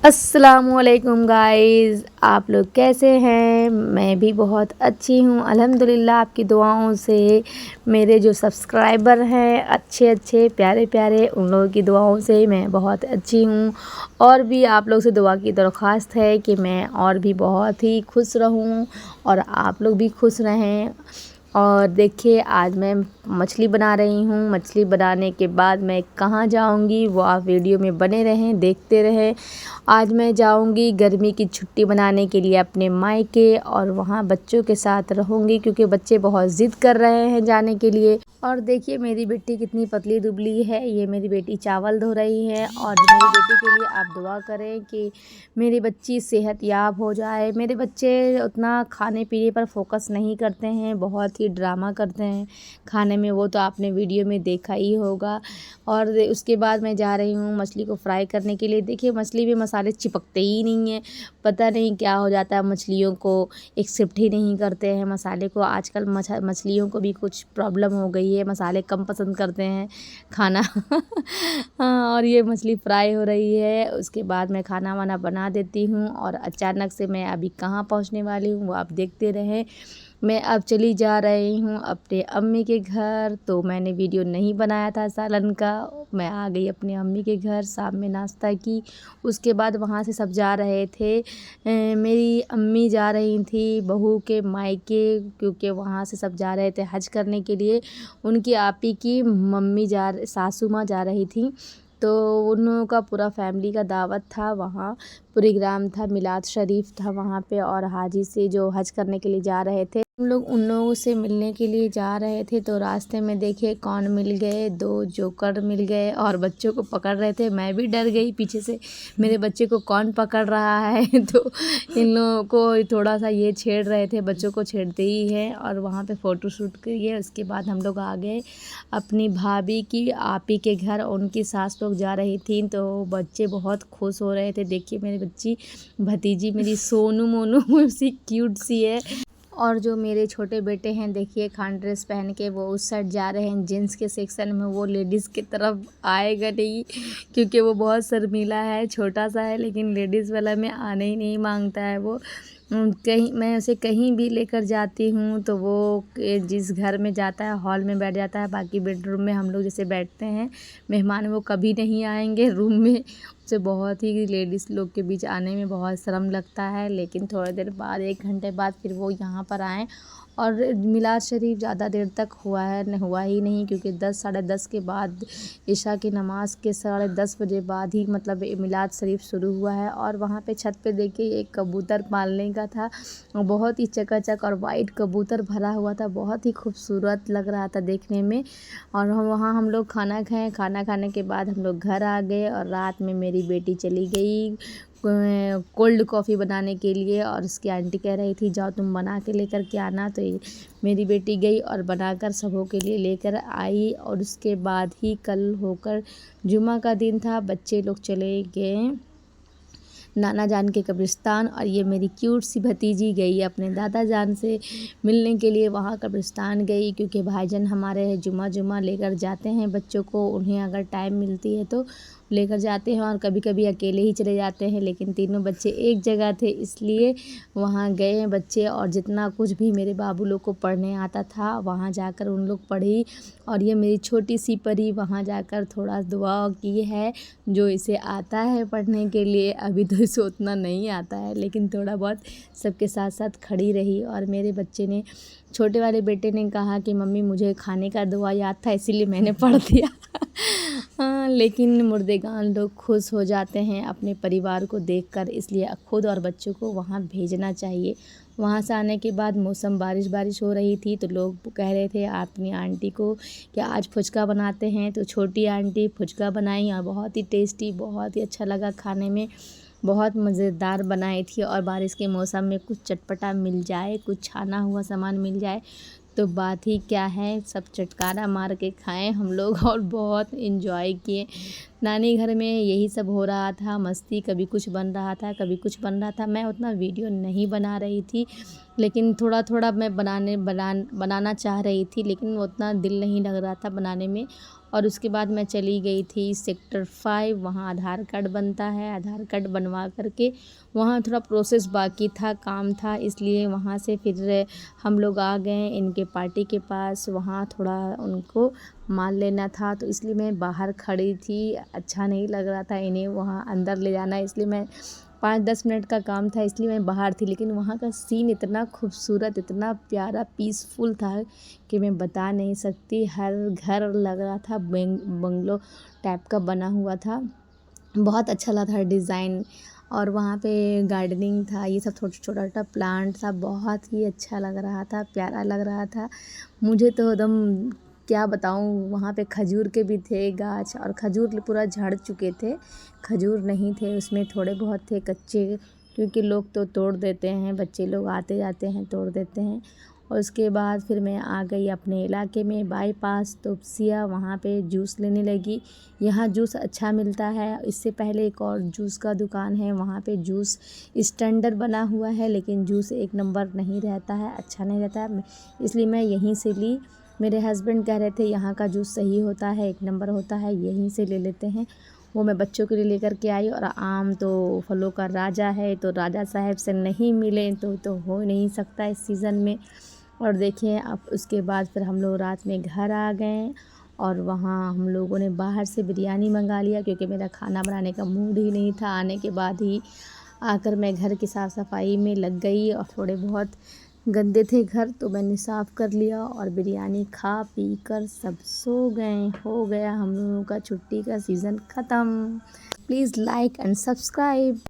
अस्सलामुअलैकुम गाइज़, आप लोग कैसे हैं। मैं भी बहुत अच्छी हूँ अल्हम्दुलिल्लाह। आपकी दुआओं से मेरे जो सब्सक्राइबर हैं अच्छे अच्छे प्यारे प्यारे, उन लोगों की दुआओं से मैं बहुत अच्छी हूँ। और भी आप लोग से दुआ की दरख्वास्त है कि मैं और भी बहुत ही खुश रहूँ और आप लोग भी खुश रहें। और देखिए आज मैं मछली बना रही हूँ। मछली बनाने के बाद मैं कहाँ जाऊँगी वो आप वीडियो में बने रहें, देखते रहें। आज मैं जाऊँगी गर्मी की छुट्टी मनाने के लिए अपने मायके और वहाँ बच्चों के साथ रहूँगी क्योंकि बच्चे बहुत ज़िद कर रहे हैं जाने के लिए। और देखिए मेरी बेटी कितनी पतली दुबली है। ये मेरी बेटी चावल धो रही है और मेरी बेटी के लिए आप दुआ करें कि मेरी बच्ची सेहतयाब हो जाए। मेरे बच्चे उतना खाने पीने पर फोकस नहीं करते हैं, बहुत ही ड्रामा करते हैं खाने में, वो तो आपने वीडियो में देखा ही होगा। और उसके बाद मैं जा रही हूँ मछली को फ्राई करने के लिए। देखिए मछली में मसाले चिपकते ही नहीं हैं, पता नहीं क्या हो जाता है, मछलियों को एक्सेप्ट ही नहीं करते हैं मसाले को। आजकल मछलियों को भी कुछ प्रॉब्लम हो गई है, मसाले कम पसंद करते हैं खाना। हाँ, और ये मछली फ्राई हो रही है। उसके बाद मैं खाना वाना बना देती हूँ और अचानक से मैं अभी कहाँ पहुँचने वाली हूँ वो आप देखते रहें। मैं अब चली जा रही हूँ अपने अम्मी के घर। तो मैंने वीडियो नहीं बनाया था सालन का। मैं आ गई अपनी अम्मी के घर, शाम में नाश्ता की। उसके बाद वहाँ से सब जा रहे थे। मेरी अम्मी जा रही थी बहू के मायके, क्योंकि वहाँ से सब जा रहे थे हज करने के लिए। उनकी आपी की मम्मी सासू माँ जा रही थी, तो उन लोगों का पूरा फैमिली का दावत था। वहाँ प्रोग्राम था, मिलाद शरीफ था वहाँ पे। और हाजी से जो हज करने के लिए जा रहे थे, हम लोग उन लोगों से मिलने के लिए जा रहे थे। तो रास्ते में देखिए कौन मिल गए, दो जोकर मिल गए और बच्चों को पकड़ रहे थे। मैं भी डर गई पीछे से, मेरे बच्चे को कौन पकड़ रहा है। तो इन लोगों को थोड़ा सा ये छेड़ रहे थे, बच्चों को छेड़ते ही हैं। और वहाँ पे फ़ोटो शूट किए। उसके बाद हम लोग आ गए अपनी भाभी की आपी के घर। उनकी सास लोग जा रही थी, तो बच्चे बहुत खुश हो रहे थे। देखिए मेरी बच्ची भतीजी मेरी सोनू मोनू सी क्यूट सी है। और जो मेरे छोटे बेटे हैं देखिए खान ड्रेस पहन के वो उस साइड जा रहे हैं जेंट्स के सेक्शन में। वो लेडीज़ की तरफ आएगा नहीं क्योंकि वो बहुत शर्मीला है, छोटा सा है, लेकिन लेडीज़ वाला में आने ही नहीं मांगता है वो। कहीं मैं उसे कहीं भी लेकर जाती हूँ तो वो जिस घर में जाता है हॉल में बैठ जाता है। बाकी बेडरूम में हम लोग जैसे बैठते हैं मेहमान, वो कभी नहीं आएंगे रूम में। उसे बहुत ही लेडीज़ लोग के बीच आने में बहुत शर्म लगता है। लेकिन थोड़ी देर बाद, 1 घंटे बाद फिर वो यहाँ पर आएँ। और मिलाद शरीफ ज़्यादा देर तक हुआ ही नहीं, क्योंकि 10 साढ़े 10 के बाद, इशा की नमाज़ के 10:30 बजे बाद ही मतलब मिलाद शरीफ शुरू हुआ है। और वहाँ पे छत पे देखिए एक कबूतर पालने का था, बहुत ही चकाचक और वाइट कबूतर भरा हुआ था, बहुत ही खूबसूरत लग रहा था देखने में। और हम लोग खाना खाएँ। खाना खाने के बाद हम लोग घर आ गए और रात में मेरी बेटी चली गई कोल्ड कॉफ़ी बनाने के लिए। और उसकी आंटी कह रही थी जाओ तुम बना के लेकर के आना। तो मेरी बेटी गई और बनाकर सबों के लिए लेकर आई। और उसके बाद ही कल होकर जुमा का दिन था, बच्चे लोग चले गए नाना जान के कब्रिस्तान। और ये मेरी क्यूट सी भतीजी गई अपने दादा जान से मिलने के लिए, वहाँ कब्रिस्तान गई। क्योंकि भाईजान हमारे जुमा लेकर जाते हैं बच्चों को, उन्हें अगर टाइम मिलती है तो लेकर जाते हैं, और कभी कभी अकेले ही चले जाते हैं। लेकिन तीनों बच्चे एक जगह थे इसलिए वहाँ गए हैं बच्चे। और जितना कुछ भी मेरे बाबू लोग को पढ़ने आता था वहाँ जाकर उन लोग पढ़ी। और ये मेरी छोटी सी परी वहाँ जाकर थोड़ा दुआ की है, जो इसे आता है पढ़ने के लिए। अभी तो इसे उतना नहीं आता है, लेकिन थोड़ा बहुत सबके साथ साथ खड़ी रही। और मेरे बच्चे ने, छोटे वाले बेटे ने कहा कि मम्मी मुझे खाने का दुआ याद था इसीलिए मैंने पढ़ दिया। हाँ, लेकिन मुर्देगान लोग खुश हो जाते हैं अपने परिवार को देखकर, इसलिए खुद और बच्चों को वहाँ भेजना चाहिए। वहाँ से आने के बाद मौसम बारिश हो रही थी, तो लोग कह रहे थे अपनी आंटी को कि आज फुचका बनाते हैं। तो छोटी आंटी फुचका बनाई और बहुत ही टेस्टी, बहुत ही अच्छा लगा खाने में, बहुत मज़ेदार बनाई थी। और बारिश के मौसम में कुछ चटपटा मिल जाए, कुछ छाना हुआ सामान मिल जाए तो बात ही क्या है। सब चटकारा मार के खाएं हम लोग और बहुत इन्जॉय किए। नानी घर में यही सब हो रहा था, मस्ती, कभी कुछ बन रहा था कभी कुछ बन रहा था। मैं उतना वीडियो नहीं बना रही थी, लेकिन थोड़ा थोड़ा मैं बनाना चाह रही थी, लेकिन उतना दिल नहीं लग रहा था बनाने में। और उसके बाद मैं चली गई थी सेक्टर 5, वहाँ आधार कार्ड बनता है। आधार कार्ड बनवा करके वहाँ थोड़ा प्रोसेस बाकी था, काम था, इसलिए वहाँ से फिर हम लोग आ गए इनके पार्टी के पास। वहाँ थोड़ा उनको माल लेना था, तो इसलिए मैं बाहर खड़ी थी। अच्छा नहीं लग रहा था इन्हें वहाँ अंदर ले जाना, इसलिए मैं 5-10 मिनट का काम था, इसलिए मैं बाहर थी। लेकिन वहाँ का सीन इतना खूबसूरत, इतना प्यारा, पीसफुल था कि मैं बता नहीं सकती। हर घर लग रहा था बंगलो टाइप का बना हुआ था, बहुत अच्छा लगा था डिज़ाइन। और वहाँ पे गार्डनिंग था, ये सब छोटा-छोटा प्लांट था, बहुत ही अच्छा लग रहा था, प्यारा लग रहा था। मुझे तो एकदम क्या बताऊँ, वहाँ पे खजूर के भी थे गाछ, और खजूर पूरा झड़ चुके थे, खजूर नहीं थे उसमें, थोड़े बहुत थे कच्चे, क्योंकि लोग तो तोड़ देते हैं, बच्चे लोग आते जाते हैं तोड़ देते हैं। और उसके बाद फिर मैं आ गई अपने इलाके में बाईपास तोपसिया, वहाँ पे जूस लेने लगी। यहाँ जूस अच्छा मिलता है। इससे पहले एक और जूस का दुकान है, वहाँ पे जूस स्टैंडर्ड बना हुआ है, लेकिन जूस एक नंबर नहीं रहता है, अच्छा नहीं रहता है, इसलिए मैं यहीं से ली। मेरे हस्बैंड कह रहे थे यहाँ का जूस सही होता है, एक नंबर होता है, यहीं से ले लेते हैं। वो मैं बच्चों के लिए लेकर के आई। और आम तो फलों का राजा है, तो राजा साहब से नहीं मिले तो हो नहीं सकता इस सीज़न में। और देखिए अब उसके बाद फिर हम लोग रात में घर आ गए, और वहाँ हम लोगों ने बाहर से बिरयानी मंगा लिया, क्योंकि मेरा खाना बनाने का मूड ही नहीं था। आने के बाद ही आकर मैं घर की साफ़ सफाई में लग गई, और थोड़े बहुत गंदे थे घर, तो मैंने साफ़ कर लिया, और बिरयानी खा पी कर सब सो गए। हो गया हम लोगों का छुट्टी का सीज़न ख़त्म। Please like and subscribe.